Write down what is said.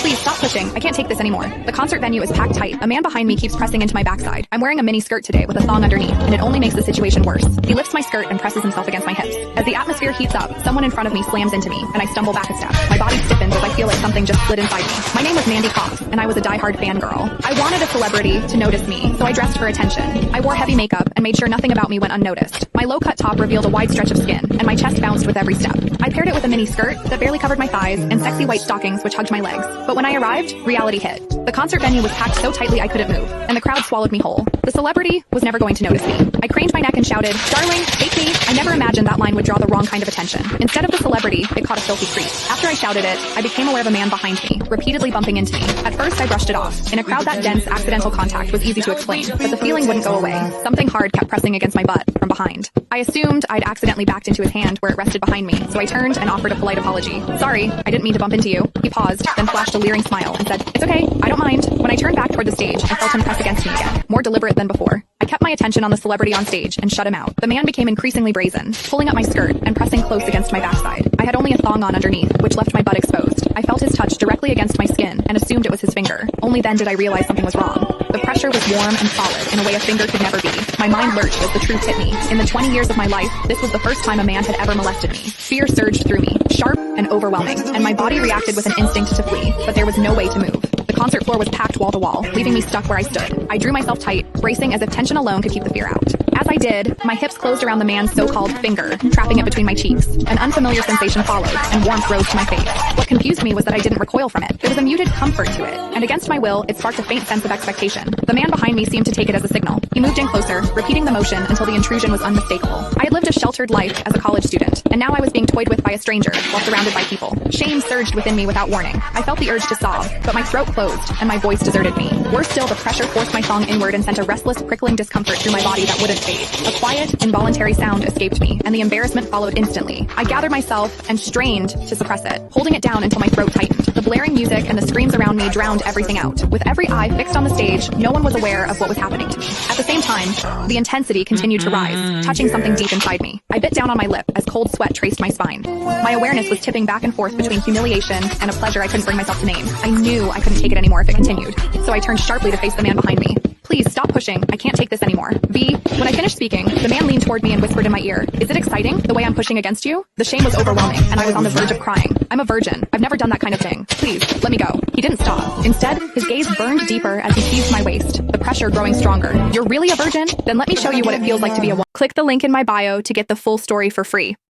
Please stop pushing. I can't take this anymore. The concert venue is packed tight. A man behind me keeps pressing into my backside. I'm wearing a mini skirt today with a thong underneath, and it only makes the situation worse. He lifts my skirt and presses himself against my hips. As the atmosphere heats up, someone in front of me slams into me, and I stumble back a step. My body stiffens as I feel like something just slid inside me. My name was Mandy Cox, and I was a diehard fangirl. I wanted a celebrity to notice me, so I dressed for attention. I wore heavy makeup and made sure nothing about me went unnoticed. My low-cut top revealed a wide stretch of skin, and my chest bounced with every step. I paired it with a mini skirt that barely covered my thighs and sexy white stockings which hugged my legs. But when I arrived, reality hit. The concert venue was packed so tightly I couldn't move, and the crowd swallowed me whole. The celebrity was never going to notice me. I craned my neck and shouted, "Darling, take me." I never imagined that line would draw the wrong kind of attention. Instead of the celebrity, it caught a filthy creep. After I shouted it, I became aware of a man behind me, repeatedly bumping into me. At first, I brushed it off. In a crowd that dense, accidental contact was easy to explain, but the feeling wouldn't go away. Something hard kept pressing against my butt from behind. I assumed I'd accidentally backed into his hand where it rested behind me, so I turned and offered a polite apology. "Sorry, I didn't mean to bump into you." He paused, then flashed a leering smile and said, "It's okay, I don't mind." When I turned back toward the stage, I felt him press against me again, more deliberate than before. I kept my attention on the celebrity on stage and shut him out. The man became increasingly brazen, pulling up my skirt and pressing close against my backside. I had only a thong on underneath, which left my butt exposed. I felt his touch directly against my skin and assumed it was his finger. Only then did I realize something was wrong. The pressure was warm and solid in a way a finger could never be. My mind lurched as the truth hit me. In the 20 years of my life, this was the first time a man had ever molested me. Fear surged through me, sharp and overwhelming, and my body reacted with an instinct to flee, but there was no way to move. The concert floor was packed wall to wall, leaving me stuck where I stood. I drew myself tight, bracing as if tension alone could keep the fear out. As I did, my hips closed around the man's so-called finger, trapping it between my cheeks. An unfamiliar sensation followed, and warmth rose to my face. What confused me was that I didn't recoil from it. There was a muted comfort to it, and against my will, it sparked a faint sense of expectation. The man behind me seemed to take it as a signal. He moved in closer, repeating the motion until the intrusion was unmistakable. I had lived a sheltered life as a college student, and now I was being toyed with by a stranger while surrounded by people. Shame surged within me without warning. I felt the urge to sob, but my throat closed, and my voice deserted me. Worse still, the pressure forced my thong inward and sent a restless, prickling discomfort through my body that wouldn't fade. A quiet, involuntary sound escaped me, and the embarrassment followed instantly. I gathered myself and strained to suppress it, holding it down until my throat tightened. The blaring music and the screams around me drowned everything out. With every eye fixed on the stage, no one was aware of what was happening to me. At the same time, the intensity continued to rise, touching something deep inside me. I bit down on my lip as cold sweat traced my spine. My awareness was tipping back and forth between humiliation and a pleasure I couldn't bring myself to name. I knew I couldn't take it anymore if it continued, so I turned sharply to face the man behind me. "Please stop pushing. I can't take this anymore." When I finished speaking, the man leaned toward me and whispered in my ear, "Is it exciting, the way I'm pushing against you?" The shame was overwhelming, and I was on the verge of crying. "I'm a virgin. I've never done that kind of thing. Please, let me go." He didn't stop. Instead, his gaze burned deeper as he seized my waist, the pressure growing stronger. "You're really a virgin? Then let me show you what it feels like to be a woman." Click the link in my bio to get the full story for free.